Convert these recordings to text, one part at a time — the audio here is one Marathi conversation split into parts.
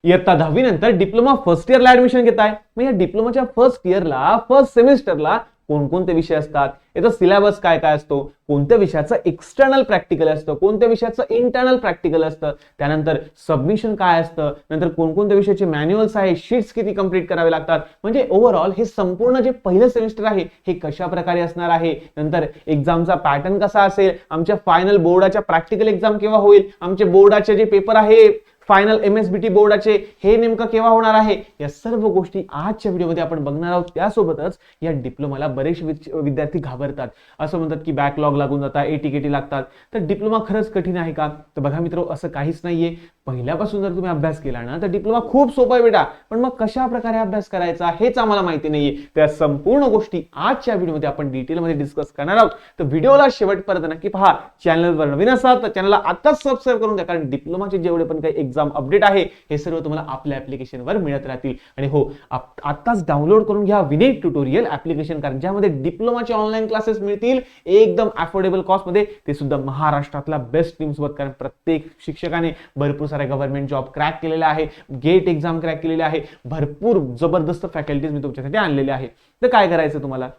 इयत्ता 10वी नंतर डिप्लोमा फर्स्ट इयरला ऍडमिशन घेताय. मग या डिप्लोमाच्या फर्स्ट इयरला फर्स्ट सेमिस्टरला कोणकोणते विषय असतात, याचा सिलेबस काय काय असतो, कोणत्या विषयाचं एक्सटर्नल प्रॅक्टिकल असतं, कोणत्या विषयाचं इंटरनल प्रॅक्टिकल असतं, त्यानंतर सबमिशन काय असतं, नंतर कोणकोणत्या विषयाचे मॅन्युअल्स आहे, शीट्स किती कंप्लीट करावे लागतात, म्हणजे ओव्हरऑल हे संपूर्ण जे पहिलं सेमिस्टर आहे हे कशा प्रकारे असणार आहे, नंतर एक्झामचा पॅटर्न कसा असेल, आमच्या फायनल बोर्डाच्या प्रॅक्टिकल एक्झाम केव्हा होईल, आमचे बोर्डाचे जे पेपर आहे फायनल MSBT बोर्डाचे हे नेमकं केव्हा होणार आहे, या सर्व गोष्टी आजच्या व्हिडिओमध्ये आपण बघणार आहोत. त्यासोबतच या डिप्लोमाला बरेचसे विद्यार्थी घाबरतात, असं म्हणतात की बॅकलॉग लागून जातात, ATKT लागतात, तर डिप्लोमा खरंच कठीण आहे का? तर बघा मित्र, असं काहीच नाहीये. पहिल्यापासून जर तुम्ही अभ्यास केला ना तर डिप्लोमा खूप सोपा आहे बेटा, पण मग कशा प्रकारे अभ्यास करायचा हेच आम्हाला माहिती नाहीये. त्या संपूर्ण गोष्टी आजच्या व्हिडिओमध्ये आपण डिटेलमध्ये डिस्कस करणार आहोत. तर व्हिडिओला शेवटपर्यंत नक्की पहा. चॅनलवर नवीन असाल तर चॅनलला आताच सबस्क्राईब करून द्या, कारण डिप्लोमाचे जेवढे पण काही एक्झाम अपडेट आहे हे सर्व तुम्हाला आपल्या ऍप्लिकेशनवर मिळत राहतील. आणि हो, आताच डाउनलोड करून घ्या विनेट ट्युटोरियल ऍप्लिकेशन, कारण ज्यामध्ये डिप्लोमाचे ऑनलाईन क्लासेस मिळतील एकदम अफोर्डेबल कॉस्ट मध्ये, ते सुद्धा महाराष्ट्रातला बेस्ट टीम सोबत. कारण प्रत्येक शिक्षकाने भरपूर सारे गव्हर्नमेंट जॉब क्रॅक केलेले आहे, गेट एक्झाम क्रॅक केलेले आहे, भरपूर जबरदस्त फॅकल्टीज मी तुमच्यासाठी आणलेले आहे. तर काय करायचं तुम्हाला,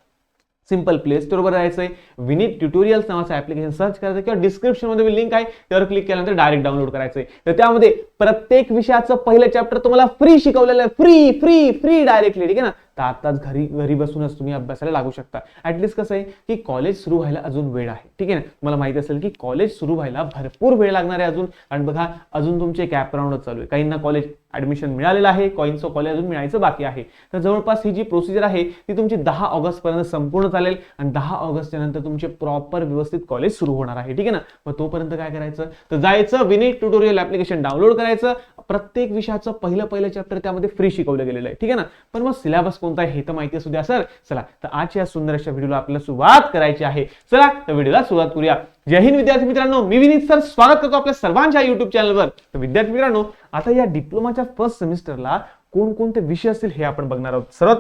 सिंपल प्ले स्टोरवर जायचंय, विनीत ट्युटोरियल्स नावाचं ऍप्लिकेशन सर्च करायचं किंवा डिस्क्रिप्शन मध्ये लिंक आहे त्यावर क्लिक केल्यानंतर डायरेक्ट डाउनलोड करायचंय. तर त्यामध्ये प्रत्येक विषयाचं पहिलं चॅप्टर तुम्हाला फ्री शिकवलेलं आहे, फ्री फ्री फ्री डायरेक्टली, ठीक आहे ना. तर आताच घरी बसूनच तुम्ही अभ्यासाला लागू शकता. ऍटलीस्ट कसं आहे की कॉलेज सुरू व्हायला अजून वेळ आहे, ठीक आहे ना. तुम्हाला माहिती असेल की कॉलेज सुरू व्हायला भरपूर वेळ लागणार आहे अजून. आणि बघा, अजून तुमचे कॅप राऊंडच चालू आहे, काहींना कॉलेज ऍडमिशन मिळालेलं आहे, कॉइन्सचं कॉलेज अजून मिळायचं बाकी आहे. तर जवळपास ही जी प्रोसिजर आहे ती तुमची 10 ऑगस्ट पर्यंत संपूर्ण चालेल, आणि 10 ऑगस्टच्या नंतर तुमचे प्रॉपर व्यवस्थित कॉलेज सुरू होणार आहे, ठीक आहे ना. मग तोपर्यंत काय करायचं, तर जायचं विनीत ट्युटोरियल ऍप्लिकेशन डाउनलोड करायचं. प्रत्येक विषयाचं पहिलं चॅप्टर त्यामध्ये फ्री शिकवलं गेलेलं आहे, ठीक आहे ना. पण मग सिलेबस कोणता आहे हे तर माहिती असू द्या सर. चला, तर आजच्या सुंदर अशा व्हिडिओला आपल्याला सुरुवात करायची आहे. चला तर व्हिडिओला सुरुवात करूया. जय हिंद विद्यार्थी मित्रांनो, मी विनीत सर स्वागत करतो आपल्या सर्वांच्या युट्यूब चॅनलवर. तर विद्यार्थी मित्रांनो, आता या डिप्लोमाच्या फर्स्ट सेमिस्टरला कोणकोणते विषय असतील हे आपण बघणार आहोत. सर्वात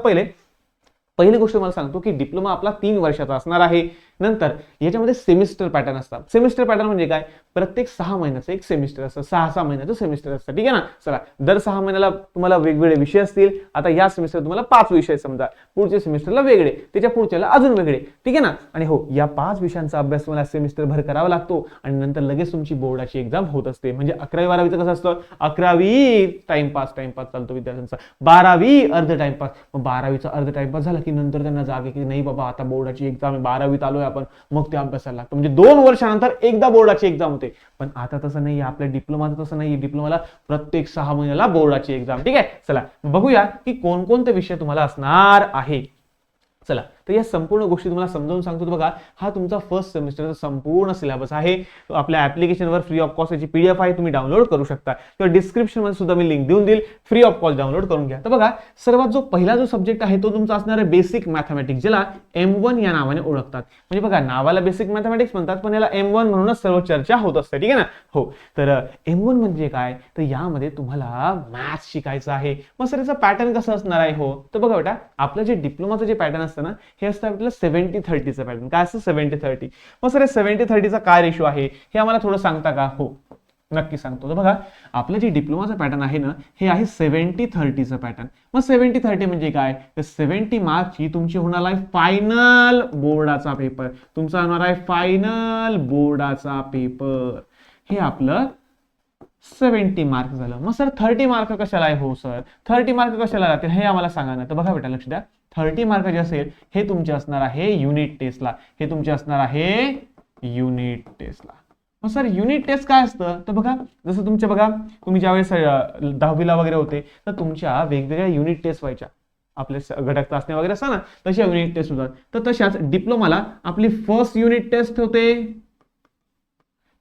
पहिली गोष्ट मला सांगतो की डिप्लोमा आपला 3 वर्षाचा असणार आहे. नंतर याच्यामध्ये सेमिस्टर पॅटर्न असतात. सेमिस्टर पॅटर्न म्हणजे काय, प्रत्येक 6 महिन्याचं एक सेमिस्टर असतं, 6 महिन्याचं सेमिस्टर असतं, ठीक आहे ना. चला, दर 6 महिन्याला तुम्हाला वेगवेगळे विषय असतील. आता या सेमिस्टर तुम्हाला 5 विषय समजा, पुढच्या सेमिस्टरला वेगळे, त्याच्या पुढच्याला अजून वेगळे, ठीक आहे ना. आणि हो, या 5 विषयांचा अभ्यास तुम्हाला सेमिस्टर भर करावा लागतो, आणि नंतर लगेच तुमची बोर्डाची एक्झाम होत असते. म्हणजे 11वी 12वीचं कसं असतं, 11वी टाइमपास चालतो विद्यार्थ्यांचा, 12वी अर्ध टाइमपास. मग 12वीचा अर्ध टाइमपास झाला की नंतर त्यांना जागे की नाही बाबा आता बोर्डाची एक्झाम आहे, 12वीत आलोय आपण, मग ते अभ्यासाला लागतं. म्हणजे 2 वर्षानंतर एकदा बोर्डाची एक्झाम होते. पण आता तसं नाही, आपल्या डिप्लोमाचं तसं नाही. डिप्लोमाला प्रत्येक 6 महिन्याला बोर्डाची एक्झाम, ठीक आहे. चला बघूया की कोणकोणते विषय तुम्हाला असणार आहे. चला, तर या संपूर्ण गोष्टी तुम्हाला समजावून सांगतो. बघा, हा तुमचा फर्स्ट सेमिस्टरचा संपूर्ण सिलेबस आहे. आपल्या ऍप्लिकेशनवर फ्री ऑफ कॉस्ट याची PDF आहे, तुम्ही डाउनलोड करू शकता, किंवा डिस्क्रिप्शन मध्ये सुद्धा मी लिंक देऊन देईल, फ्री ऑफ कॉस्ट डाउनलोड करून घ्या. तर बघा, सर्वात जो पहिला जो सब्जेक्ट आहे तो तुमचा असणार आहे बेसिक मॅथमॅटिक्स, ज्याला M1 या नावाने ओळखतात. म्हणजे बघा, नावाला बेसिक मॅथमॅटिक्स म्हणतात, पण याला M1 म्हणूनच सर्व चर्चा होत असते, ठीक आहे ना. हो, तर M1 म्हणजे काय, तर यामध्ये तुम्हाला मॅथ्स शिकायचं आहे. मग सर याचा पॅटर्न कसं असणार आहे, हो तर बघा बेटा, आपलं जे डिप्लोमाचं जे पॅटर्न असतं ना, हे असतं आपल्याला 70-30चं पॅटर्न. काय असतं 70-30. मग सर 70-30चा काय रेशो आहे हे आम्हाला थोडं सांगता का? हो, नक्की सांगतो. तर बघा, आपलं जे डिप्लोमाचं पॅटर्न आहे ना, हे आहे 70-30चं पॅटर्न. मग 70-30 म्हणजे काय, तर 70 मार्कची तुमची होणार आहे फायनल बोर्डाचा पेपर. तुमचा होणार आहे फायनल बोर्डाचा पेपर. हे आपलं 70 मार्क झालं. मग सर 30 मार्क कशाला आहे? हो सर, 30 मार्क कशाला राहतील हे आम्हाला सांगा ना. तर बघा बेटा, लक्ष द्या, 30 मार्क जे असेल हे तुमचे असणार आहे युनिट टेस्टला. हे तुमचे असणार आहे युनिट टेस्टला. मग सर युनिट टेस्ट काय असतं, तर बघा, जसं तुमच्या बघा, तुम्ही ज्यावेळेस 10वीला वगैरे होते तर तुमच्या वेगवेगळ्या युनिट टेस्ट व्हायच्या. आपले घटक चाचणी वगैरे असतात ना, तशा युनिट टेस्ट होतात. तर तशाच डिप्लोमाला आपली फर्स्ट युनिट टेस्ट होते,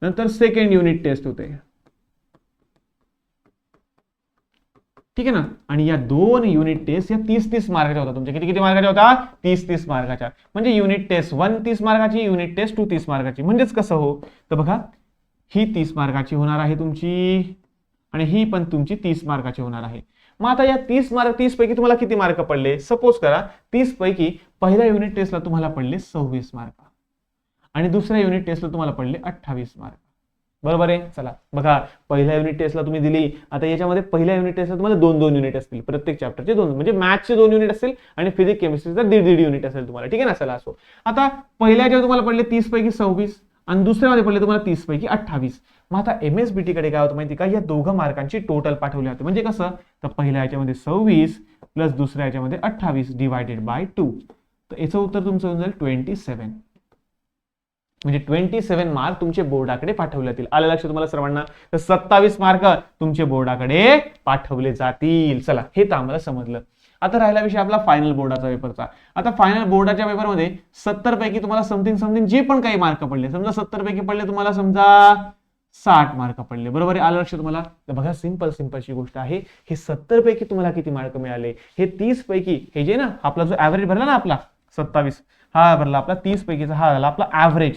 नंतर सेकंड युनिट टेस्ट होते, ठीक आहे ना. आणि या 2 युनिट टेस्ट या 30-30 मार्काच्या होत्या. तुमच्या किती मार्काच्या होत्या? 30-30 मार्काच्या. म्हणजे युनिट टेस्ट 1 30 मार्काची, युनिट टेस्ट 2 30 मार्काची. म्हणजेच कसं हो, तर बघा, ही 30 मार्काची होणार आहे तुमची, आणि ही पण तुमची 30 मार्काची होणार आहे. मग आता या 30 पैकी तुम्हाला किती मार्क पडले? सपोज करा 30 पैकी पहिल्या युनिट टेस्टला तुम्हाला पडले 26 मार्क, आणि दुसऱ्या युनिट टेस्टला तुम्हाला पडले 28 मार्क. बरोबर आहे. चला बघा, पहिल्या युनिट टेस्टला तुम्ही दिली, आता याच्यामध्ये पहिल्या युनिट टेस्टला तुम्हाला 2-2 युनिट असतील, प्रत्येक चॅप्टरचे 2, म्हणजे मॅथ्सचे 2 युनिट असतील आणि फिजिक्स केमिस्ट्रीचा 1.5 युनिट असेल तुम्हाला, ठीक आहे ना. चला असो, आता पहिल्या याच्यावर तुम्हाला पडले 30 पैकी 26 आणि दुसऱ्यामध्ये पडले तुम्हाला 30 पैकी 28. मग आता MSBT कडे काय होतं माहिती का, या दोघं मार्कांची टोटल पाठवली होते. म्हणजे कसं, तर पहिल्या याच्यामध्ये 26 प्लस दुसऱ्या याच्यामध्ये 28 डिवायडेड बाय 2, तर याचं उत्तर तुमचं होऊन जाईल 27. म्हणजे 27 मार्क तुमचे बोर्डाकडे पाठवले जातील. आलं लक्षात तुम्हाला सर्वांना. तर 27 मार्क तुमचे बोर्डाकडे पाठवले जातील. चला, हे तर आम्हाला समजलं. आता राहिला विषय आपला फायनल बोर्डाचा पेपरचा. आता फायनल बोर्डाच्या पेपरमध्ये 70 पैकी तुम्हाला समथिंग जे पण काही मार्क पडले, समजा 70 पैकी पडले तुम्हाला, समजा 60 मार्क पडले, बरोबर आहे. आलं लक्षात तुम्हाला. तर बघा, सिंपलची गोष्ट आहे. हे 70 पैकी तुम्हाला किती मार्क मिळाले, हे 30 पैकी, हे जे ना आपला जो ऍव्हरेज भरला ना आपला 27, हा भरला आपला 30 पैकीचा, हा झाला आपला ऍव्हरेज.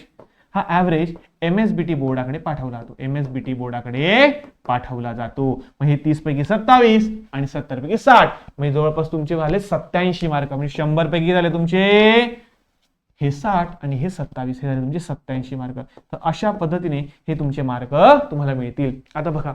हा ऍव्हरेज MSBT बोर्डाकडे पाठवला जातो. MSBT बोर्डाकडे पाठवला जातो. मग हे 30 पैकी 27 आणि 70 पैकी 60, म्हणजे जवळपास तुमचे झाले 87 मार्क. म्हणजे 100 पैकी झाले तुमचे हे 60 आणि हे 27, हे झाले तुमचे 87 मार्क. तर अशा पद्धतीने हे तुमचे मार्क तुम्हाला मिळतील. आता बघा,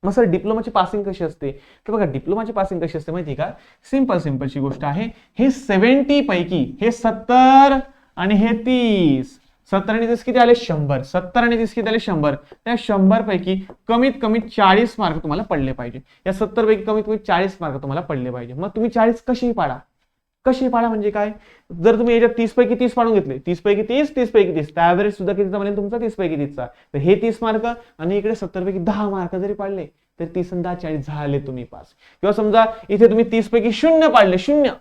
मग सर डिप्लोमाची पासिंग कशी असते, तर बघा डिप्लोमाची पासिंग कशी असते माहिती का, सिंपलची गोष्ट आहे. हे 70 पैकी हे 70 आणि हे 30, 70 आणि 30 किती आले 100, 70 आणि 30 किती आले 100. त्या 100 पैकी कमीत कमी 40 मार्क तुम्हाला पडले पाहिजे. या 70 पैकी कमीत कमी 40 मार्क तुम्हाला पडले पाहिजे. मग तुम्ही 40 कशी पाडा म्हणजे काय, जर तुम्ही याच्यात 30 पैकी 30 पाडून घेतले, 30 पैकी 30, 30 पैकी 30, तर ऍव्हरेज सुद्धा कितीचा बनेल तुमचा 30 पैकी 30चा. तर हे 30 मार्क आणि इकडे 70 पैकी 10 मार्क जरी पाडले तर 30 आणि 10 40 झाले तुम्ही पास. किंवा समजा इथे तुम्ही 30 पैकी 0 पाडले, 0,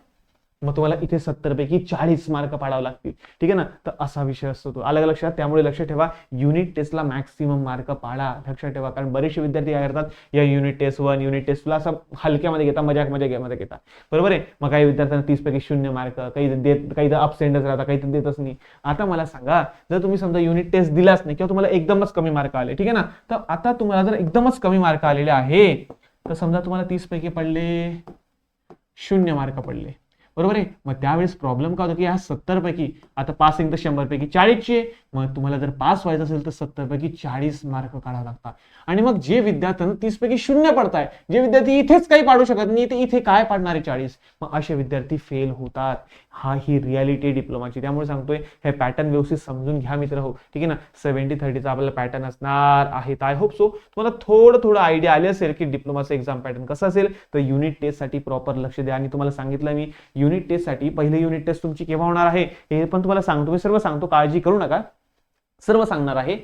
मग तुम्हाला इथे 70 पैकी 40 मार्क पाडावे लागतील, ठीक आहे ना. तर असा विषय असतो तो, अलग लक्षात. त्यामुळे लक्षात ठेवा, युनिट टेस्टला मॅक्सिमम मार्क पाडा, लक्षात ठेवा. कारण बरेचसे विद्यार्थी काय करतात, या युनिट टेस्ट 1, युनिट टेस्ट 2 असं हलक्यामध्ये घेतात, मजाकमध्ये घेतात, बरोबर आहे. मग काही विद्यार्थ्यांना 30 पैकी 0 मार्क, काही अबसेंटच राहतात, काही तर देतच नाही. आता मला सांगा, जर तुम्ही समजा युनिट टेस्ट दिलाच नाही किंवा तुम्हाला एकदमच कमी मार्क आले, ठीक आहे ना, तर आता तुम्हाला जर एकदमच कमी मार्क आलेले आहे, तर समजा तुम्हाला 30 पैकी पडले 0 मार्क पडले, बरोबर आहे. मग त्यावेळेस प्रॉब्लेम काय होतो की या 70 पैकी, आता पासिंग तर 100 पैकी 40 ची आहे, मग तुम्हाला जर पास व्हायचं असेल तर 70 पैकी 40 मार्क काढावे लागतात. आणि मग जे विद्यार्थ्यांना 30 पैकी 0 पडताय, जे विद्यार्थी इथेच काही पाडू शकत नाही, ते इथे काय पाडणारे 40, मग असे विद्यार्थी फेल होतात. ही रियालिटी डिप्लोमाची. त्यामुळे सांगतोय, हे पॅटर्न व्यवस्थित समजून घ्या मित्र हो, ठीक आहे ना. 70-30चा आपल्याला पॅटर्न असणार आहे. आय होप सो तुम्हाला थोडं आयडिया आली असेल की डिप्लोमाचं एक्झाम पॅटर्न कसं असेल. तर युनिट टेस्ट साठी प्रॉपर लक्ष द्या. आणि तुम्हाला सांगितलं मी, युनिट टेस्ट साठी पहिले युनिट टेस्ट तुमची केव्हा होणार आहे हे पण तुम्हाला सांगतो, मी सर्व सांगतो, काळजी करू नका, सर्व सांगणार आहे.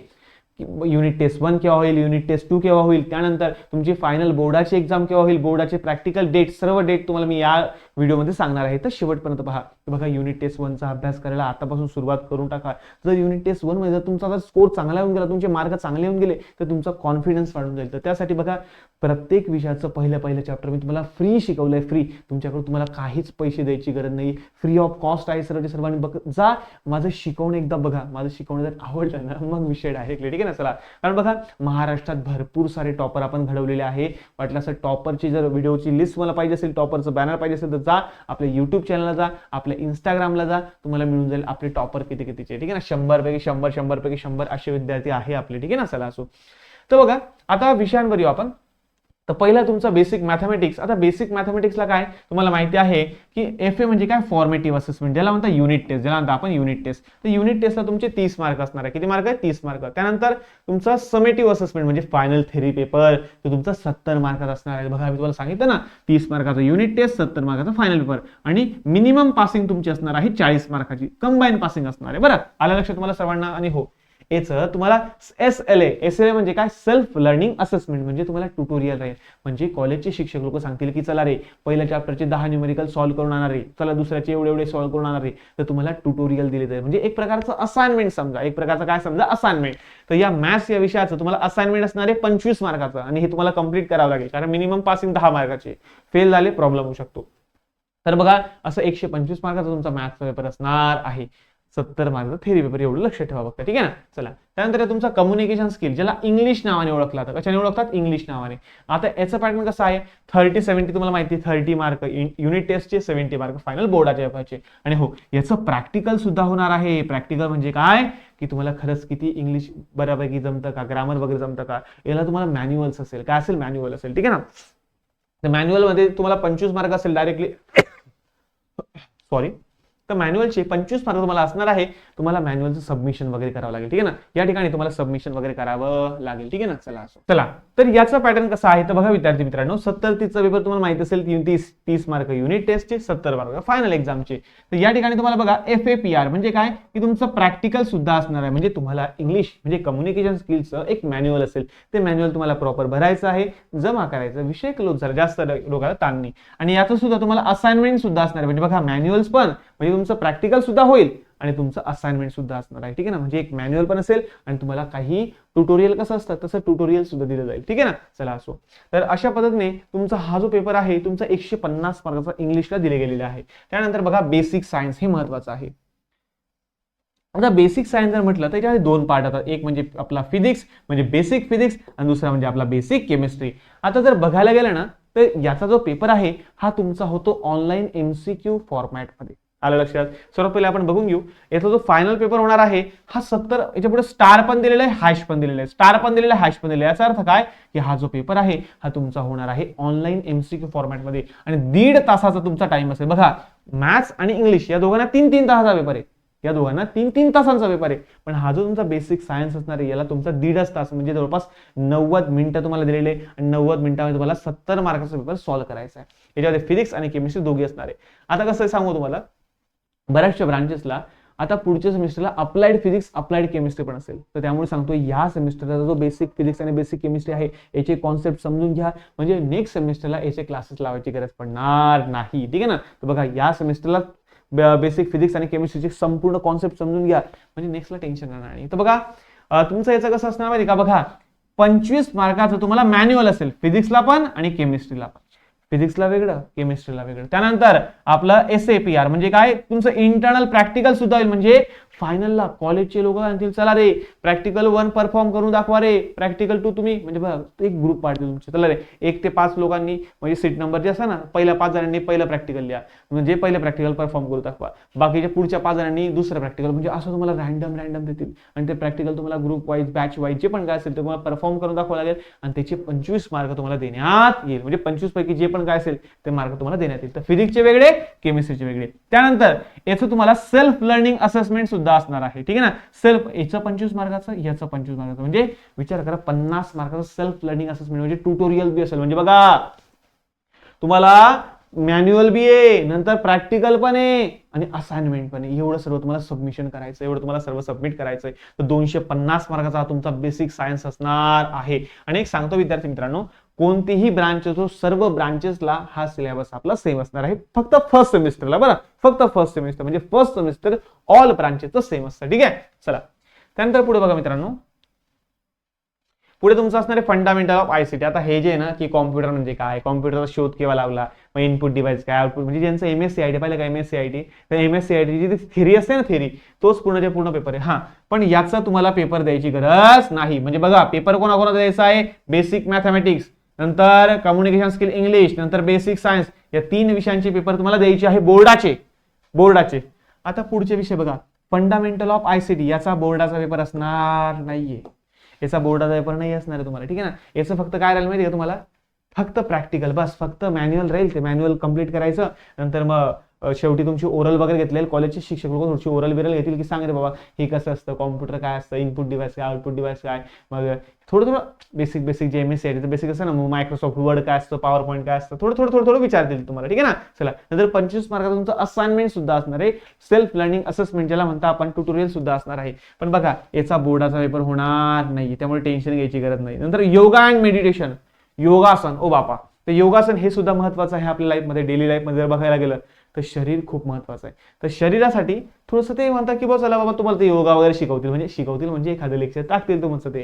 युनिट टेस्ट 1 केव्हा होईल, युनिट टेस्ट 2 केव्हा होईल, त्यानंतर तुमची फायनल बोर्डाची एक्झाम केव्हा होईल, बोर्डाचे प्रॅक्टिकल डेट, सर्व डेट तुम्हाला मी या व्हिडिओमध्ये सांगणार आहे. तर शेवटपर्यंत पहा. बघा, युनिट टेस्ट 1चा अभ्यास करायला आतापासून सुरुवात करून टाका. जर युनिट टेस्ट 1 मध्ये जर तुमचा स्कोर चांगला येऊन गेला, तुमचे मार्क चांगले येऊन गेले, तर तुमचा कॉन्फिडन्स वाढून जाईल. तर त्यासाठी बघा, प्रत्येक विषयाचं पहिलं चॅप्टर मी तुम्हाला फ्री शिकवलंय, फ्री. तुमच्याकडे तुम्हाला काहीच पैसे द्यायची गरज नाही, फ्री ऑफ कॉस्ट आहे. सर्वांनी बघ जा, माझं शिकवणं एकदा बघा, माझं शिकवणं जर आवडलं ना, मग विषय डायरेक्टली, ठीक आहे ना. चला, कारण बघा, महाराष्ट्रात भरपूर सारे टॉपर आपण घडवलेले आहे. वाटलं असं टॉपरची जर व्हिडिओची लिस्ट मला पाहिजे असेल, टॉपरचं बॅनर पाहिजे असेल, तर जा आपल्या युट्यूब चॅनलला जा, आपल्या इंस्टाग्रामला जा, तुम्हाला मिळून जाईल आपले टॉपर कितीचे, ठीक आहे ना. 100 पैकी 100, 100 पैकी 100 असे विद्यार्थी आहे आपले, ठीक आहे ना. चला असो. तर बघा, आता विषयांवर येऊ आपण. तर पहिला तुमचा बेसिक मॅथमॅटिक्स. आता बेसिक मॅथमॅटिक्सला काय तुम्हाला माहिती आहे की FA म्हणजे काय, फॉर्मेटिव्ह असेसमेंट, ज्याला म्हणतात युनिट टेस्ट, ज्याला म्हणतात आपण युनिट टेस्ट. तर युनिट टेस्टला तुमचे 30 मार्क असणार आहे. किती मार्क आहे, 30 मार्क. त्यानंतर तुमचा समेटिव्ह असेसमेंट म्हणजे फायनल थेरी पेपर, तो तुमचा 70 मार्काचा असणार आहे. बघा, मी तुम्हाला सांगितलं ना, 30 मार्काचा युनिट टेस्ट, 70 मार्काचा फायनल पेपर, आणि मिनिमम पासिंग तुमची असणार आहे 40 मार्काची, कंबाईन पासिंग असणार आहे. बरं, आलं लक्षात तुम्हाला सर्वांना. आणि हो, याचं तुम्हाला SLA म्हणजे काय, सेल्फ लर्निंग असेसमेंट, म्हणजे तुम्हाला ट्युटोरियल राहील. म्हणजे कॉलेजचे शिक्षक लोक सांगतील की चला रे, पहिल्या चॅप्टरचे 10 न्यूमेरिकल सॉल्व्ह करून आणणार रे, चला दुसऱ्याचे एवढे सॉल्व्ह करून आणणार रे. तर तुम्हाला ट्युटोरियल दिले जाईल, म्हणजे एक प्रकारचं असाइनमेंट समजा, एक प्रकारचं काय समजा, असाइनमेंट. तर या मॅथ्स या विषयाचं तुम्हाला असाइनमेंट असणार आहे 25 मार्काचं, आणि हे तुम्हाला कंप्लीट करावं लागेल, कारण मिनिमम पासिंग 10 मार्काचे. फेल झाले प्रॉब्लेम होऊ शकतो. तर बघा, असं 125 मार्काचा तुमचा मॅथ्सचा पेपर असणार आहे. 70 मार्क थेरी पेपर, एवढं लक्षात ठेवा फक्त, ठीक आहे ना. चला, त्यानंतर तुमचा कम्युनिकेशन स्किल, ज्याला इंग्लिश नावाने ओळखला जातं. कशाने ओळखतात? इंग्लिश नावाने. आता याचं पॅटर्न कसं आहे? 30-70 तुम्हाला माहिती, 30 मार्क युनिट टेस्टचे, 70 मार्क फायनल बोर्डाच्या पेपरचे. आणि हो, याचं प्रॅक्टिकल सुद्धा होणार आहे. प्रॅक्टिकल म्हणजे काय की तुम्हाला खरंच किती इंग्लिश बऱ्यापैकी जमतं का, ग्रामर वगैरे जमतं का, याला तुम्हाला मॅन्युअल्स असेल, काय असेल? मॅन्युअल असेल, ठीक आहे ना. तर मॅन्युअल मध्ये तुम्हाला 25 मार्क असेल डायरेक्टली, सॉरी, तर मॅन्युअलचे 25 मार्क तुम्हाला असणार आहे. तुम्हाला मॅन्युअलचं सबमिशन वगैरे करावं लागेल, ठीक आहे ना. या ठिकाणी तुम्हाला सबमिशन वगैरे करावं लागेल, ठीक आहे ना. चला, तर याचा पॅटर्न कसा आहे तर बघा विद्यार्थी मित्रांनो, 70-30चा पेपर तुम्हाला माहिती असेल, 30 मार्क युनिट टेस्टचे, 70 मार्क फायनल एक्झामचे. तर या ठिकाणी तुम्हाला बघा FAPR म्हणजे काय की तुमचं प्रॅक्टिकल सुद्धा असणार आहे. म्हणजे तुम्हाला इंग्लिश म्हणजे कम्युनिकेशन स्किलचं एक मॅन्युअल असेल, ते मॅन्युअल तुम्हाला प्रॉपर भरायचं आहे, जमा करायचं, विषय क्लोज झाला, जास्त डोक्याला ताण नाही. आणि याचं सुद्धा तुम्हाला असाइनमेंट सुद्धा असणार आहे. म्हणजे बघा मॅन्युअल्स पण म्हणजे तुमचं प्रॅक्टिकल सुद्धा होईल आणि तुमचं असाइनमेंट सुद्धा असणार आहे, ठीक आहे ना. म्हणजे एक मॅन्युअल पण असेल आणि तुम्हाला काही ट्युटोरियल कसं असतं तसं ट्युटोरियल सुद्धा दिलं जाईल, ठीक आहे ना. चला असो, तर अशा पद्धतीने तुमचा हा जो पेपर आहे तुमचा 150 मार्काचा इंग्लिशला दिले गेलेला आहे. त्यानंतर बघा बेसिक सायन्स, हे महत्वाचं आहे. आता बेसिक सायन्स जर म्हटलं तर त्याच्यामध्ये 2 पार्ट असतात. एक म्हणजे आपला फिजिक्स म्हणजे बेसिक फिजिक्स आणि दुसरा म्हणजे आपला बेसिक केमिस्ट्री. आता जर बघायला गेलं ना तर याचा जो पेपर आहे हा तुमचा होतो ऑनलाईन MCQ फॉर्मॅटमध्ये. आलं लक्षात? सर्वात पहिले आपण बघून घेऊ याचा जो फायनल पेपर होणार आहे हा 70, याच्या पुढे स्टार पण दिलेला आहे, हॅश पण दिलेला आहे, स्टार पण दिलेला आहे, हॅश पण दिलेला आहे. याचा अर्थ काय की हा जो पेपर आहे हा तुमचा होणार आहे ऑनलाईन MCQ फॉर्मॅटमध्ये आणि 1.5 तासाचा तुमचा टाइम असेल. बघा मॅथ्स आणि इंग्लिश या दोघांना 3-3 तासाचा पेपर आहे, या दोघांना 3-3 तासांचा पेपर आहे. पण हा जो तुमचा बेसिक सायन्स असणार आहे याला तुमचा 1.5 तास म्हणजे जवळपास 90 मिनिटं तुम्हाला दिलेले आणि 90 मिनिटांमध्ये तुम्हाला 70 मार्काचा पेपर सॉल्व्ह करायचा आहे. याच्यामध्ये फिजिक्स आणि केमिस्ट्री दोघी असणार आहे. आता कसं सांगू तुम्हाला, बऱ्याचशा ब्रांचेसला आता पुढच्या सेमिस्टरला अप्लाइड फिजिक्स अप्लाइड केमिस्ट्री पण असेल. तर त्यामुळे सांगतो या सेमिस्टरचा जो बेसिक फिजिक्स आणि बेसिक केमिस्ट्री आहे याचे कॉन्सेप्ट समजून घ्या, म्हणजे नेक्स्ट सेमिस्टरला याचे क्लासेस लावायची गरज पडणार नाही, ठीक आहे ना. तर बघा या सेमिस्टरला बेसिक फिजिक्स आणि केमिस्ट्रीचे संपूर्ण कॉन्सेप्ट समजून घ्या, म्हणजे नेक्स्टला टेन्शन राहणार नाही. तर बघा तुमचं याचं कसं असणार माहिती का, बघा 25 मार्काचं तुम्हाला मॅन्युअल असेल फिजिक्सला पण आणि केमिस्ट्रीला पण, फिजिक्सला वेगळं केमिस्ट्रीला वेगळं. त्यानंतर आपलं SAPR म्हणजे काय, तुमचं इंटरनल प्रॅक्टिकल सुद्धा होईल. म्हणजे फायनलला कॉलेजचे लोक आणतील चला रे प्रॅक्टिकल 1 परफॉर्म करून दाखवा रे, प्रॅक्टिकल 2 तुम्ही, म्हणजे बघा एक ग्रुप पाडते तुमचे, चला रे 1 ते 5 लोकांनी म्हणजे सीट नंबर जे असं ना पहिल्या 5 जणांनी पहिलं प्रॅक्टिकल लिहा, म्हणजे पहिलं प्रॅक्टिकल परफॉर्म करून दाखवा, बाकीच्या पुढच्या 5 जणांनी दुसरं प्रॅक्टिकल, म्हणजे असं तुम्हाला रॅन्डम देतील आणि ते प्रॅक्टिकल तुम्हाला ग्रुप वाईज बॅच वाईज जे पण काय असेल ते तुम्हाला परफॉर्म करून दाखवावं लागेल आणि त्याचे 25 मार्क तुम्हाला देण्यात येईल. म्हणजे 25 पैकी जे पण काय असेल ते मार्क तुम्हाला देण्यात येईल. तर फिजिक्सचे वेगळे केमिस्ट्रीचे वेगळे. त्यानंतर याचं तुम्हाला सेल्फ लर्निंग असेसमेंट सुद्धा असणार आहे, ठीक आहे ना. सेल्फ याचं 25 मार्काचं याचं 25 मार्काचं, म्हणजे विचार करा 50 मार्काचं सेल्फ लर्निंग असेसमेंट म्हणजे ट्युटोरियल बी असेल. म्हणजे बघा तुम्हाला मॅन्युअल बी आहे, नंतर प्रॅक्टिकल पण आहे आणि असाइनमेंट पण आहे. एवढं सर्व तुम्हाला सबमिशन करायचं, एवढं तुम्हाला सर्व सबमिट करायचंय. तर 250 मार्काचा हा तुमचा बेसिक सायन्स असणार आहे. आणि एक सांगतो विद्यार्थी मित्रांनो, कोणतीही ब्रांच असो सर्व ब्रांचेसला हा सिलेबस आपला सेम असणार आहे, फक्त फर्स्ट सेमिस्टरला, बरं फक्त फर्स्ट सेमिस्टर म्हणजे फर्स्ट सेमिस्टर ऑल ब्रांचेसचं सेम असतं, ठीक आहे. चला त्यानंतर पुढे बघा मित्रांनो, पुढे तुमचं असणार आहे फंडामेंटल ऑफ ICT. आता हे जे आहे ना की कॉम्प्युटर म्हणजे काय, कॉम्प्युटरचा शोध केव्हा लावला, मग इनपुट डिव्हाइस काय, आउटपुट, म्हणजे ज्यांचं MSc पाहिलं का MSc तर MSc जी थेरी असते ना थेरी, तोच पूर्णच्या पूर्ण पेपर आहे. हा पण याचा तुम्हाला पेपर द्यायची गरज नाही. म्हणजे बघा पेपर कोणाकोणाचा द्यायचा आहे, बेसिक मॅथमॅटिक्स, नंतर कम्युनिकेशन स्किल इंग्लिश, नंतर बेसिक सायन्स, या 3 विषयांचे पेपर तुम्हाला द्यायचे आहे बोर्डाचे. आता पुढचे विषय बघा, फंडामेंटल ऑफ ICT याचा बोर्डाचा पेपर असणार नाहीये, याचा बोर्डाचा पेपर नाही असणार आहे तुम्हाला, ठीक आहे ना. याचं फक्त काय राहील माहिती आहे का तुम्हाला, फक्त प्रॅक्टिकल, बस फक्त मॅन्युअल राहील, ते मॅन्युअल कंप्लीट करायचं. नंतर मग शेवटी तुमची ओरल वगैरे घेतलेले कॉलेजचे शिक्षक लोक थोडीशी ओरल बिरल घेतील की सांग रे बाबा हे कसं असतं, कॉम्प्युटर काय असतं, इनपुट डिव्हाइस काय, आउटपुट डिव्हाइस काय, मग थोडं बेसिक जे MSc बेसिक असतं ना, मग मायक्रोसॉफ्ट वर्ड काय असतं, पॉवर पॉईंट काय असतं, थोडं विचारतील तुम्हाला, ठीक आहे ना. चला नंतर 25 मार्काचं तुमचं असाइनमेंट सुद्धा असणार आहे, सेल्फ लर्निंग असेसमेंट ज्याला म्हणता आपण, ट्युटोरियल सुद्धा असणार आहे. पण बघा याचा बोर्डाचा पेपर होणार नाही, त्यामुळे टेन्शन घ्यायची गरज नाही. नंतर योगा अँड मेडिटेशन, योगासन, ओ बापा, तर योगासन हे सुद्धा महत्वाचं आहे आपल्या लाईफमध्ये, डेली लाईफमध्ये जर बघायला गेलं तर शरीर खूप महत्वाचं आहे. तर शरीरासाठी थोडंसं ते म्हणतात की चला बाबा तुम्हाला ते योगा वगैरे शिकवतील म्हणजे एखादं लेक्चर टाकतील तुमचं ते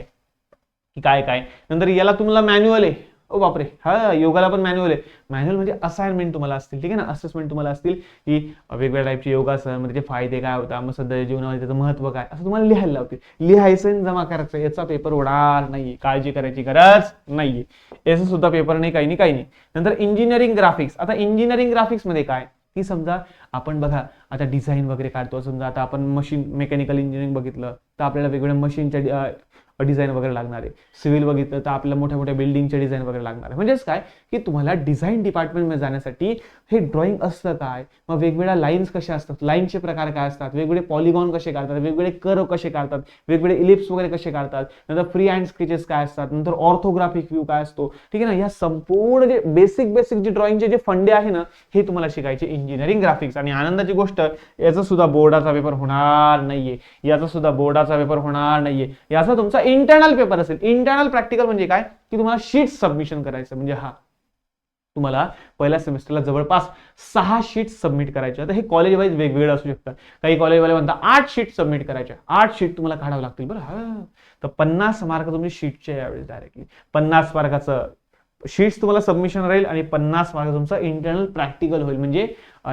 की काय. नंतर याला तुम्हाला मॅन्युअल आहे, ओ बापरे, हा योगाला पण मॅन्युअल आहे. मॅन्युअल म्हणजे असाइनमेंट तुम्हाला असतील, ठीक आहे ना, असेसमेंट तुम्हाला असतील की वेगवेगळ्या टाईपचे योगासन म्हणजे त्याचे फायदे काय होता, मग सध्या जीवनामध्ये त्याचं महत्व काय, असं तुम्हाला लिहायला लावतील. लिहायचं आणि जमा करायचं, याचा पेपर होणार नाहीये, काळजी करायची गरज नाहीये. याचा सुद्धा पेपर नाही, काही नाही, काही नाही. नंतर इंजिनिअरिंग ग्राफिक्स. आता इंजिनिअरिंग ग्राफिक्स मध्ये काय की समजा आपण बघा आता डिझाईन वगैरे काढतो, समजा आता आपण मशीन मेकॅनिकल इंजिनिअरिंग बघितलं तर आपल्याला वेगवेगळ्या मशीनच्या डिझाईन वगैरे लागणार आहे. सिव्हिल बघितलं तर आपल्याला मोठ्या मोठ्या बिल्डिंगचे डिझाईन वगैरे लागणार आहे. म्हणजेच काय की तुम्हाला डिझाईन डिपार्टमेंटमध्ये जाण्यासाठी हे ड्रॉइंग असतं काय, मग वेगवेगळ्या लाईन्स कशा असतात, लाईनचे प्रकार काय असतात, वेगवेगळे पॉलिगॉन कसे काढतात, वेगवेगळे कर्व कसे काढतात, वेगवेगळे इलिप्स वगैरे कसे काढतात, नंतर फ्री हँड स्केचेस काय असतात, नंतर ऑर्थोग्राफिक व्ह्यू काय असतो, ठीक आहे ना. या संपूर्ण जे बेसिक जे ड्रॉइंगचे जे फंडे आहे ना, हे तुम्हाला शिकायचे इंजिनिअरिंग ग्राफिक्स. आणि आनंदाची गोष्ट, याचा सुद्धा बोर्डाचा पेपर होणार नाहीये, याचा सुद्धा बोर्डाचा पेपर होणार नाहीये. याचा तुमचा इंटरनल पेपर असेल. इंटरनल प्रॅक्टिकल म्हणजे काय की तुम्हाला शीट सबमिशन करायचं. म्हणजे हा तुम्हाला पहिल्या सेमिस्टरला जवळपास 6 शीट सबमिट करायच्या. आता हे कॉलेज वाईज वेगवेगळं असू शकतं. काही कॉलेजवाले म्हणतात 8 शीट सबमिट करायच्या. 8 शीट तुम्हाला काढावं लागतील बरं. हा तर 50 मार्क तुमची शीटचे यावेळेस डायरेक्टली 50 मार्काचं शीट्स तुम्हाला सबमिशन राहील आणि 50 मार्क तुमचा इंटरनल प्रॅक्टिकल होईल. म्हणजे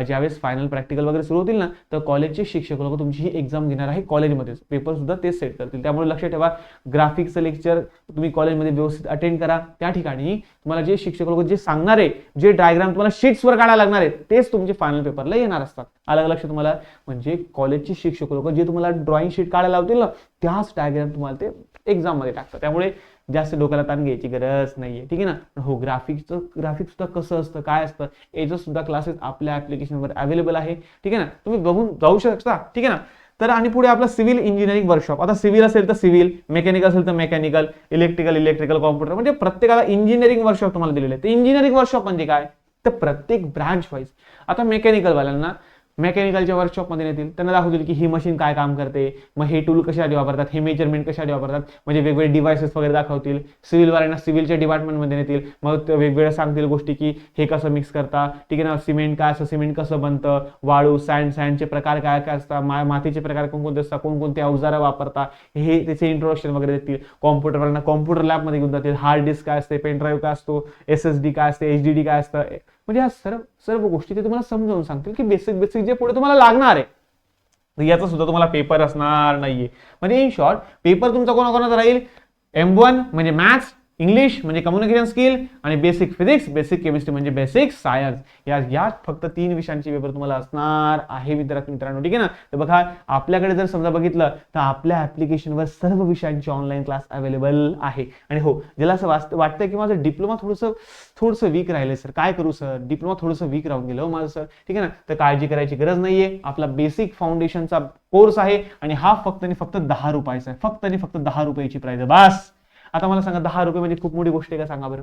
ज्यावेळेस फायनल प्रॅक्टिकल वगैरे सुरू होतील ना, तर कॉलेजचे शिक्षक लोक तुमची ही एक्झाम घेणार आहे कॉलेजमध्येच, पेपर सुद्धा तेच सेट करतील. त्यामुळे लक्षात ठेवा, ग्राफिक्सचं लेक्चर तुम्ही कॉलेजमध्ये व्यवस्थित अटेंड करा. त्या ठिकाणी तुम्हाला जे शिक्षक लोक जे सांगणार आहे, जे डायग्राम तुम्हाला शीट्सवर काढायला लागणार आहेत, तेच तुमचे फायनल पेपरला येणार असतात. अलग लक्ष तुम्हाला, म्हणजे कॉलेजचे शिक्षक लोक जे तुम्हाला ड्रॉइंग शीट काढायला लावतील ना, त्याच डायग्राम तुम्हाला ते एक्झाम मध्ये टाकतात. त्यामुळे जास्त डोक्याला ताण घ्यायची गरज नाहीये, ठीक आहे ना. हो, ग्राफिक्स सुद्धा कसं असतं, काय असतं, याचं सुद्धा क्लासेस आपल्या ऍप्लिकेशनवर अवेलेबल आहे, ठीक आहे ना. तुम्ही बघून जाऊ शकता, ठीक आहे ना. तर आणि पुढे आपलं सिव्हिल इंजिनिअरिंग वर्कशॉप. आता सिव्हिल असेल तर सिव्हिल, मेकॅनिकल असेल तर मेकॅनिकल, इलेक्ट्रिकल, कॉम्प्युटर, म्हणजे प्रत्येकाला इंजिनिअरिंग वर्कशॉप तुम्हाला दिलेले आहे. तर इंजिनिअरिंग वर्कशॉप म्हणजे काय, तर प्रत्येक ब्रांच वाईज. आता मेकॅनिकल वाल्यांना मेकॅनिकलच्या वर्कशॉपमध्ये नेतील, त्यांना दाखवतील की ही मशीन काय काम करते, मग हे टूल कशासाठी वापरतात, हे मेजरमेंट कशासाठी वापरतात, म्हणजे वेगवेगळे डिव्हाइसेस वगैरे दाखवतील. सिव्हिलवाल्यांना सिव्हिलच्या डिपार्टमेंटमध्ये नेतील, मग वेगवेगळ्या सांगतील गोष्टी की हे कसं मिक्स करता, ठीक आहे ना. सिमेंट काय असतं, सिमेंट कसं बनतं, वाळू, सँडचे प्रकार काय काय असतात, मातीचे प्रकार कोणकोणते असतात, कोणकोणते अवजारं वापरता, हे त्याचे इंट्रोडक्शन वगैरे देतील. कॉम्प्युटरवाल्यांना कॉम्प्युटर लॅबमध्ये घेऊन जातील, हार्ड डिस्क काय असते, पेन ड्राईव्ह काय असतो, SSD काय असते, HDD काय असतं, म्हणजे या सर्व गोष्टी ते तुम्हाला समजावून सांगतील की बेसिक जे पुढे तुम्हाला लागणार आहे, याचा सुद्धा तुम्हाला पेपर असणार नाहीये. म्हणजे इन शॉर्ट, पेपर तुमचा कोणाकोणाचा राहील, M1 म्हणजे मॅथ्स, इंग्लिश म्हणजे कम्युनिकेशन स्किल, आणि बेसिक फिजिक्स, बेसिक केमिस्ट्री म्हणजे बेसिक सायन्स. यात फक्त 3 विषयांचे पेपर तुम्हाला असणार आहे मित्रांनो, ठीक आहे ना. तर बघा, आपल्याकडे जर समजा बघितलं तर आपल्या ऍप्लिकेशनवर सर्व विषयांचे ऑनलाईन क्लास अवेलेबल आहे. आणि हो, ज्याला असं वाटतं की माझं डिप्लोमा थोडंसं वीक राहिले सर, काय करू सर, डिप्लोमा थोडंसं वीक राहून गेलं माझं सर, ठीक आहे ना. तर काळजी करायची गरज नाहीये. आपला बेसिक फाउंडेशनचा कोर्स आहे आणि हा फक्त आणि फक्त 10 रुपयाचा आहे. फक्त आणि फक्त 10 रुपयाची प्राइस आहे, बस. आता मला सांगा, 10 रुपये म्हणजे खूप मोठी गोष्ट आहे का, सांगा बरं.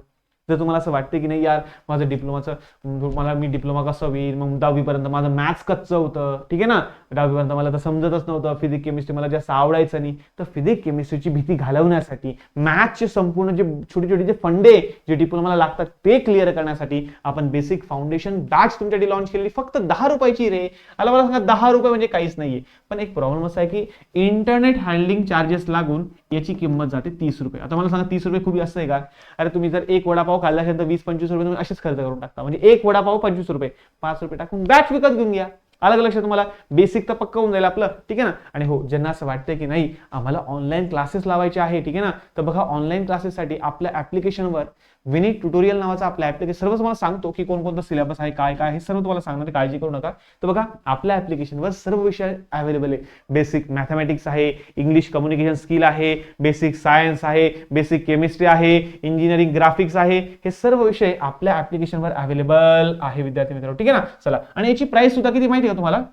जर तुम्हाला असं वाटतं की नाही यार, माझं डिप्लोमाचं मी डिप्लोमा कसं होईल, मग 10वी पर्यंत माझं मॅथ्स कच्चं होतं, ठीक आहे ना, 10वी पर्यंत मला तर समजतच नव्हतं, फिजिक्स केमिस्ट्री मला जास्त आवडायचं नाही, तर फिजिक्स केमिस्ट्रीची भीती घालवण्यासाठी, मॅथ्सचे संपूर्ण जे छोटे जे फंडे जे डिप्लोमाला लागतात ते क्लिअर करण्यासाठी आपण बेसिक फाउंडेशन बॅच तुमच्यासाठी लॉन्च केलेली, फक्त 10 रुपयाची रे. मला सांगा, 10 रुपये म्हणजे काहीच नाहीये. पण एक प्रॉब्लेम असा आहे की इंटरनेट हँडलिंग चार्जेस लागून याची किंमत जाते 30 रुपये. आता मला सांगा, 30 रुपये खूप जास्त आहे का. अरे तुम्ही जर एक वडापाव खाल्ला असेल तर 20-25 रुपये तुम्ही असेच खर्च करून टाकता. म्हणजे एक वडापाव 25 रुपये, 5 रुपये टाकून बॅच विकत घेऊन घ्या. अलग लक्ष, तुम्हाला बेसिक तर पक्का होऊन जाईल आपलं, ठीक आहे ना. आणि हो, ज्यांना असं वाटतंय की नाही आम्हाला ऑनलाईन क्लासेस लावायचे आहे, ठीक आहे ना, तर बघा, ऑनलाईन क्लासेससाठी आपल्या ऍप्लिकेशनवर विनीत ट्युटोरियल नावाचा आपल्या ऍप्लिकेशन सर्व तुम्हाला सांगतो की कोणकोणता सिलेबस आहे, काय काय हे सर्व तुम्हाला सांगणार, काळजी करू नका. तर बघा, आपल्या ऍप्लिकेशनवर सर्व विषय अवेलेबल आहे. बेसिक मॅथमॅटिक्स आहे, इंग्लिश कम्युनिकेशन स्किल आहे, बेसिक सायन्स आहे, बेसिक केमिस्ट्री आहे, इंजिनिअरिंग ग्राफिक्स आहे, हे सर्व विषय आपल्या ऍप्लिकेशनवर अवेलेबल आहे विद्यार्थी मित्रांनो, ठीक आहे ना. चला, आणि याची प्राइस सुद्धा किती माहिती आहे का तुम्हाला.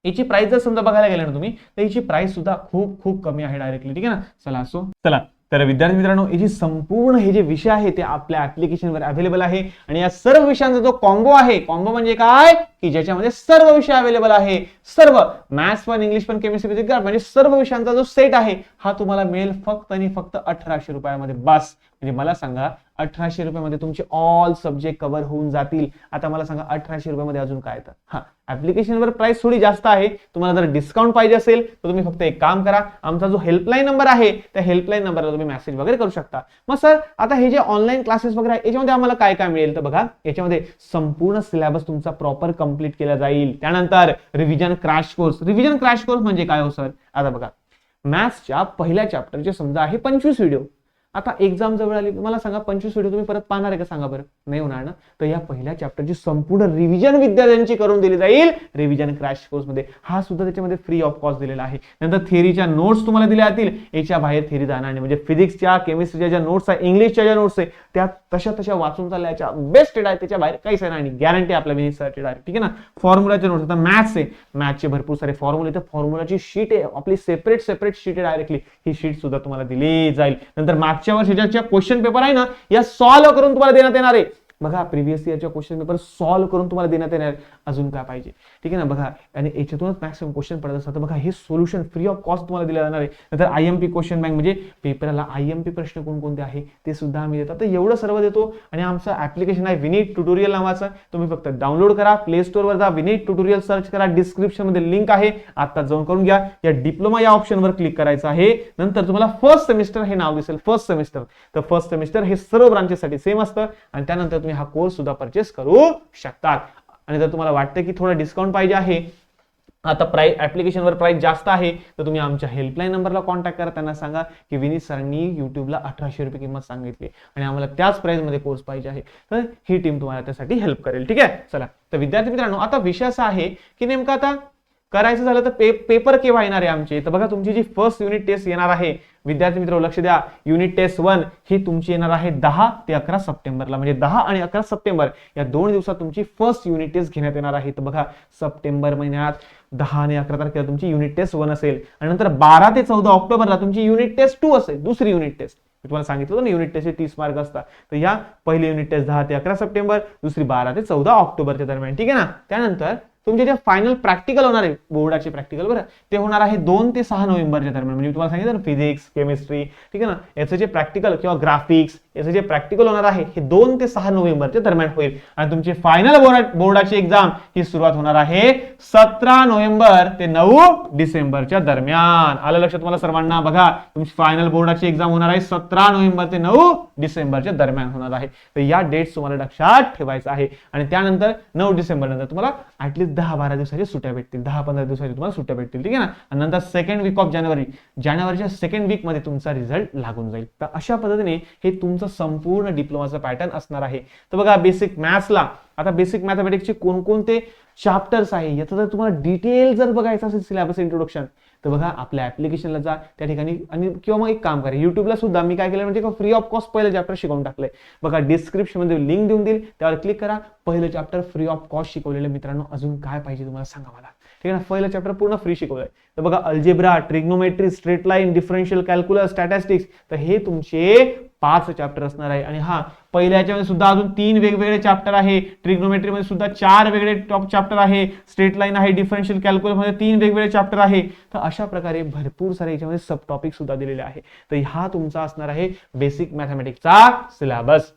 याची प्राइस जर समजा बघायला गेलं ना तुम्ही, तर याची प्राइस सुद्धा खूप कमी आहे डायरेक्टली, ठीक आहे ना. चला तर विद्यार्थी मित्रांनो, याची संपूर्ण हे जे विषय आहे ते आपल्या ऍप्लिकेशनवर अवेलेबल आहे. आणि या सर्व विषयांचा जो कॉम्बो आहे, कॉम्बो म्हणजे काय की ज्याच्यामध्ये सर्व विषय अवेलेबल आहे, सर्व मॅथ्स पण, इंग्लिश पण, केमिस्ट्री, फिजिक्स, म्हणजे सर्व विषयांचा जो सेट आहे हा तुम्हाला मिळेल फक्त आणि फक्त 1800 रुपयामध्ये, बस. म्हणजे मला सांगा, 1800 रुपयामध्ये तुमचे ऑल सब्जेक्ट कव्हर होऊन जातील. आता मला सांगा 1800 रुपयामध्ये अजून काय येतं? हा, ऍप्लिकेशनवर प्राइस थोडी जास्त आहे. तुम्हाला जर डिस्काउंट पाहिजे असेल तर तुम्ही फक्त एक काम करा, आमचा जो हेल्पलाईन नंबर आहे त्या हेल्पलाईन नंबरला तुम्ही मेसेज वगैरे करू शकता. मग सर आता हे जे ऑनलाईन क्लासेस वगैरे आहे याच्यामध्ये आम्हाला काय काय मिळेल? तर बघा, याच्यामध्ये संपूर्ण सिलेबस तुमचा प्रॉपर कंप्लीट केला जाईल. त्यानंतर revision crash course. Revision crash course म्हणजे काय हो सर? आता बघा, मॅथ्सच्या पहिल्या चॅप्टरचे समजा आहे 25 व्हिडिओ. आता एक्झाम जवळ आली, मला सांगा 25 व्हिडिओ तुम्ही परत पाहणार आहे का? सांगा बरं, नाही होणार ना. तर या पहिल्या चॅप्टरची संपूर्ण रिव्हिजन विद्यार्थ्यांची करून दिली जाईल रिव्हिजन क्रॅश कोर्स मध्ये. हा सुद्धा त्याच्यामध्ये फ्री ऑफ कॉस्ट दिलेला आहे. नंतर थेअरीच्या नोट्स तुम्हाला दिल्या जातील, याच्या बाहेर थेअरी जाणार नाही. म्हणजे फिजिक्सच्या, केमिस्ट्रीच्या ज्या नोट्स आहे, इंग्लिशच्या ज्या नोट्स आहे त्या तशा वाचून चालल्याच्या बेस्टेड आहे, त्याच्या बाहेर काहीच नाही. गॅरंटी आपल्या विनीत सरची आहे, ठीक आहे ना. फॉर्म्युलाचे नोट्स, आता मॅथ्स आहे, मॅथ्सचे भरपूर सारे फॉर्म्युले, तर फॉर्म्युलाची शीट आहे आपली सेपरेट शीट आहे डायरेक्टली, ही शीट सुद्धा तुम्हाला दिली जाईल. नंतर मागच्या वर्षीच्या क्वेश्चन पेपर आहे ना, या सॉल्व्ह करून तुम्हाला देण्यात येणार आहे. बघा, प्रिव्हियस इयरच्या क्वेश्चन पेपर सॉल्व्ह करून तुम्हाला देण्यात येणार. अजून काय पाहिजे? ठीक आहे ना. बघा, आणि याच्यातूनच मॅक्सिमम क्वेश्चन पडत असतात. बघा, हे सोल्युशन फ्री ऑफ कॉस्ट तुम्हाला दिले जाणार आहे. नंतर IMP क्वेश्चन बँक, म्हणजे पेपरला IMP प्रश्न कोणकोणते आहे ते सुद्धा आम्ही देतो. तर एवढं सर्व देतो. आणि आमचं ऍप्लिकेशन आहे विनीत ट्युटोरियल नावाचं, तुम्ही फक्त डाउनलोड करा, प्ले स्टोर वर जा, विनीत ट्युटोरियल सर्च करा, डिस्क्रिप्शन मध्ये लिंक आहे, आता जाऊन करून घ्या. या डिप्लोमा या ऑप्शनवर क्लिक करायचं आहे. नंतर तुम्हाला फर्स्ट सेमिस्टर हे नाव दिसेल, फर्स्ट सेमिस्टर. तर फर्स्ट सेमिस्टर हे सर्व ब्रांचेससाठी सेम असतं. आणि त्यानंतर तुम्ही हा कोर्स सुद्धा परचेस करू शकतात. आणि जर तुम्हाला वाटतं की थोडा डिस्काउंट पाहिजे आहे, आता प्राइस ऍप्लिकेशनवर प्राइस जास्त आहे, तर तुम्ही आमच्या हेल्पलाईन नंबरला कॉन्टॅक्ट करा, त्यांना सांगा की विनीत सरांनी युट्यूबला 1800 रुपये किंमत सांगितली आणि आम्हाला त्याच प्राइस मध्ये कोर्स पाहिजे आहे. तर ही टीम तुम्हाला त्यासाठी हेल्प करेल. ठीक आहे. चला, तर विद्यार्थी मित्रांनो, आता विषय असा आहे की नेमका आता करायचं झालं तर पेपर केव्हा येणार आहे आमचे? तर बघा, तुमची जी फर्स्ट युनिट टेस्ट येणार आहे विद्यार्थी मित्र, लक्ष द्या, युनिट टेस्ट 1 ही तुमची येणार आहे 10 ते 11 सप्टेंबरला. म्हणजे 10 आणि 11 सप्टेंबर या 2 दिवसात तुमची फर्स्ट युनिट टेस्ट घेण्यात येणार आहे. तर बघा, सप्टेंबर महिन्यात 10 आणि 11 तारखेला तुमची युनिट टेस्ट 1 असेल. आणि नंतर 12 ते 14 ऑक्टोबरला तुमची युनिट टेस्ट 2 असेल, दुसरी युनिट टेस्ट. मी तुम्हाला सांगितलं होतं ना, युनिट टेस्ट 30 मार्क असतात. तर या पहिली युनिट टेस्ट 10 ते 11 सप्टेंबर, दुसरी 12 ते 14 ऑक्टोबरच्या दरम्यान. ठीक आहे ना. त्यानंतर तुमचे जे फायनल प्रॅक्टिकल होणार आहे, बोर्डाचे प्रॅक्टिकल, बरं, ते होणार आहे 2 ते 6 नोव्हेंबरच्या दरम्यान. म्हणजे तुम्हाला सांगितलं ना, फिजिक्स, केमिस्ट्री, ठीक आहे ना, याचं जे प्रॅक्टिकल किंवा ग्राफिक्स याचं जे प्रॅक्टिकल होणार आहे हे 2 ते 6 नोव्हेंबरच्या दरम्यान होईल. आणि तुमची फायनल बोर्डाची एक्झाम ही सुरुवात होणार आहे 17 नोव्हेंबर ते 9 डिसेंबरच्या दरम्यान. आलं लक्षात तुम्हाला सर्वांना? बघा, तुमची फायनल बोर्डाची एक्झाम होणार आहे 17 नोव्हेंबर ते 9 डिसेंबरच्या दरम्यान होणार आहे. तर या डेट्स तुम्हाला लक्षात ठेवायचं आहे. आणि त्यानंतर 9 डिसेंबर नंतर तुम्हाला ऍटलीस्ट 10-12 दिवसाची सुट्ट्या भेटतील, 10-15 दिवसाची तुम्हाला सुट्ट्या भेटतील. ठीक आहे ना. आणि नंतर सेकंड वीक ऑफ जानेवारीच्या सेकंड वीक मध्ये तुमचा रिझल्ट लागून जाईल. तर अशा पद्धतीने हे तुमचं संपूर्ण डिप्लोमाचं पॅटर्न असणार आहे. तर बघा, बेसिक मॅथ्सला आता बेसिक मॅथमॅटिक्सचे कोणकोणते चॅप्टर्स आहे याचं जर तुम्हाला डिटेल जर बघायचं असेल, सिलेबस इंट्रोडक्शन, तर बघा आपल्या ऍप्लिकेशनला जा, त्या ठिकाणी. आणि किंवा मग एक काम करा, युट्यूबला सुद्धा मी काय केलं म्हणजे फ्री ऑफ कॉस्ट पहिलं चॅप्टर शिकवून टाकलंय. बघा, डिस्क्रिप्शन मध्ये लिंक देऊन देईल, त्यावर क्लिक करा. पहिलं चॅप्टर फ्री ऑफ कॉस्ट शिकवलेलं. मित्रांनो, अजून काय पाहिजे तुम्हाला सांगा मला. ठीक आहे ना. पहिलं चॅप्टर पूर्ण फ्री शिकवलंय. तर बघा, algebra, trigonometry, straight line, differential calculus, statistics, तर हे तुमचे 5 चॅप्टर असणार आहे. आणि हा, पहिल्या याच्यामध्ये सुद्धा अजून 3 वेगवेगळे चॅप्टर आहे. ट्रिग्नोमेट्री मध्ये सुद्धा 4 वेगळे टॉप चॅप्टर आहे. स्ट्रेट लाईन आहे, डिफरन्शियल कॅल्क्युलस मध्ये 3 वेगवेगळे चॅप्टर आहे. तर अशा प्रकारे भरपूर सारे याच्यामध्ये सब टॉपिक सुद्धा दिलेले आहे. तर हा तुमचा असणार आहे बेसिक मॅथमॅटिक्सचा सिलेबस.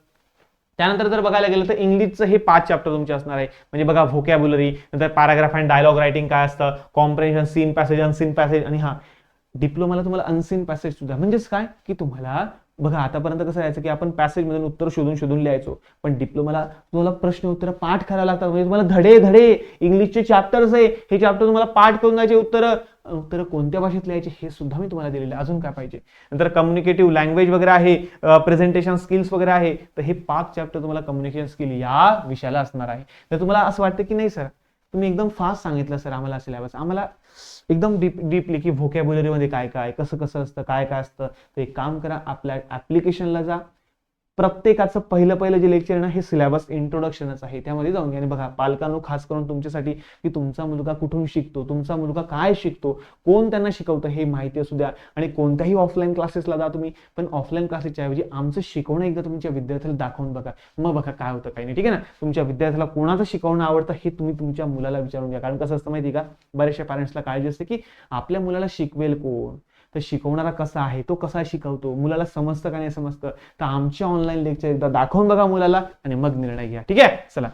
त्यानंतर जर बघायला गेलं तर इंग्लिशचं हे 5 चॅप्टर तुमचे असणार आहे. म्हणजे बघा, व्होकॅब्युलरी, नंतर पॅराग्राफ अँड डायलॉग रायटिंग काय असतं, comprehension, seen passage, unseen passage. आणि हा, डिप्लोमाला तुम्हाला अनसीन पॅसेज सुद्धा, म्हणजेच काय की तुम्हाला बघा, आतापर्यंत कसं यायचं की आपण पॅसेज मधून उत्तर शोधून लिहायचो, पण डिप्लोमाला तुम्हाला प्रश्न उत्तर पाठ करायला लागतात. म्हणजे तुम्हाला धडे इंग्लिशचे चॅप्टर्स आहे, हे चॅप्टर तुम्हाला पाठ करून जायचे, उत्तर कोणत्या भाषेत लिहायचे हे सुद्धा मी तुम्हाला दिलेले. अजून काय पाहिजे? नंतर कम्युनिकेटिव्ह लँग्वेज वगैरे आहे, प्रेझेंटेशन स्किल्स वगैरे आहे. तर हे 5 चॅप्टर तुम्हाला कम्युनिकेशन स्किल या विषयाला असणार आहे. तर तुम्हाला असं वाटतं की नाही सर, तुम्ही एकदम फास्ट सांगितलं सर आम्हाला सिलेबस, आम्हाला एकदम डीपली की व्होकॅब्युलरी मध्ये काय काय कसं कसं असतं, काय काय असतं. तर एक काम करा, आपल्या ऍप्लिकेशनला जा, प्रत्येकाचं पहिलं जे लेक्चर आहे ना, हे सिलेबस इंट्रोडक्शनच आहे, त्यामध्ये जाऊन घ्या. आणि बघा, पालकांनो खास करून तुमच्यासाठी की तुमचा मुलगा कुठून शिकतो, तुमचा मुलगा काय शिकतो, कोण त्यांना शिकवतं हे माहिती असू द्या. आणि कोणत्याही ऑफलाईन क्लासेसला जा तुम्ही, पण ऑफलाईन क्लासेसच्या ऐवजी आमचं शिकवणं एकदा तुमच्या विद्यार्थ्याला दाखवून बघा, मग बघा काय होतं काही नाही. ठीक आहे ना. तुमच्या विद्यार्थ्याला कोणाचं शिकवणं आवडतं हे तुम्ही तुमच्या मुलाला विचारून घ्या. कारण कसं असतं माहिती का, बऱ्याचशा पॅरेंट्सला काळजी असते की आपल्या मुलाला शिकवेल कोण. तर शिकवणारा कसा आहे, तो कसा शिकवतो, मुलाला समजतं का नाही समजतं, तर आमच्या ऑनलाईन लेक्चर एकदा दाखवून बघा मुलाला आणि मग निर्णय घ्या. ठीक आहे, चला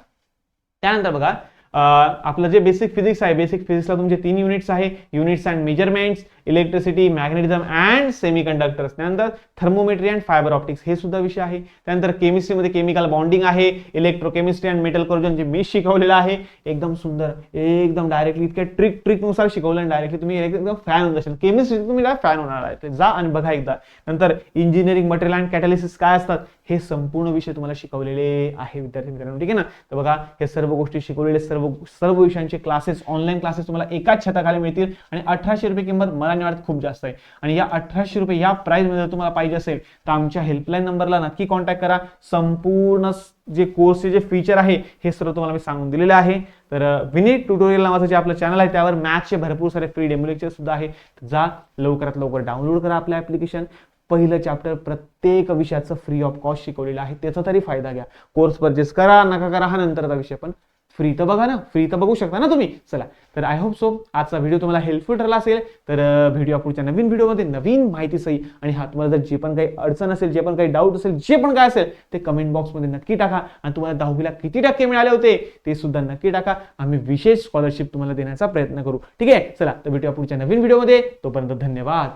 त्यानंतर बघा आपलं जे बेसिक फिजिक्स आहे, बेसिक फिजिक्सला तुमचे 3 युनिट्स आहे, units and measurements, electricity, magnetism and semiconductors, त्यानंतर थर्मोमेट्री अँड फायबर ऑप्टिक्स हे सुद्धा विषय आहे. त्यानंतर केमिस्ट्रीमध्ये केमिकल बॉन्डिंग आहे, इलेक्ट्रोकेमिस्ट्री अँड मेटल करोजन जे मी शिकवलेलं आहे, एकदम सुंदर, एकदम डायरेक्टली इतक्या ट्रिकनुसार शिकवलं आणि डायरेक्टली तुम्ही एकदम फॅन होऊन जाशाल. केमिस्ट्री तुम्ही काय फॅन होणार आहे, जा आणि बघा एकदा. नंतर इंजिनिअरिंग मटेरियल अँड कॅटॅलिसिस काय असतात हे संपूर्ण विषय तुम्हाला शिकवलेले आहे विद्यार्थी मित्रांनो. ठीक आहे ना, तर बघा हे सर्व गोष्टी शिकवलेले सर्व विषयांचे क्लासेस, ऑनलाईन क्लासेस तुम्हाला एकाच छताखाली मिळतील आणि 1800 रुपये किंमत मला नाही वाटत खूप जास्त आहे. आणि या 1800 रुपये या प्राइस मध्ये तुम्हाला पाहिजे असेल तर आमच्या हेल्पलाईन नंबरला नक्की कॉन्टॅक्ट करा. संपूर्ण जे कोर्सचे जे फीचर आहे हे सर्व तुम्हाला मी सांगून दिलेले आहे. तर विनीत ट्युटोरियल नावाचं जे आपलं चॅनल आहे त्यावर मॅथ्सचे भरपूर सारे फ्री डेमो लेक्चर सुद्धा आहे. जा लवकरात लवकर डाउनलोड करा आपलं ऍप्लिकेशन. पहिलं चॅप्टर प्रत्येक विषयाचं फ्री ऑफ कॉस्ट शिकवलेलं आहे, त्याचा तरी फायदा घ्या. कोर्स परचेस करा नका करा हा नंतरचा विषय, पण फ्री तर बघा ना, फ्री तर बघू शकता ना तुम्ही. चला तर आय होप सो आजचा व्हिडिओ तुम्हाला हेल्पफुल ठरला असेल. तर व्हिडिओ पुढच्या नवीन व्हिडिओमध्ये नवीन माहितीसही आणि हा तुम्हाला जर जे पण काही अडचण असेल, जे पण काही डाऊट असेल, जे पण काय असेल ते कमेंट बॉक्समध्ये नक्की टाका. आणि तुम्हाला 10वीला किती टक्के मिळाले होते ते सुद्धा नक्की टाका. आम्ही विशेष स्कॉलरशिप तुम्हाला देण्याचा प्रयत्न करू. ठीक आहे, चला तर भेटूया पुढच्या नवीन व्हिडिओमध्ये. तोपर्यंत धन्यवाद.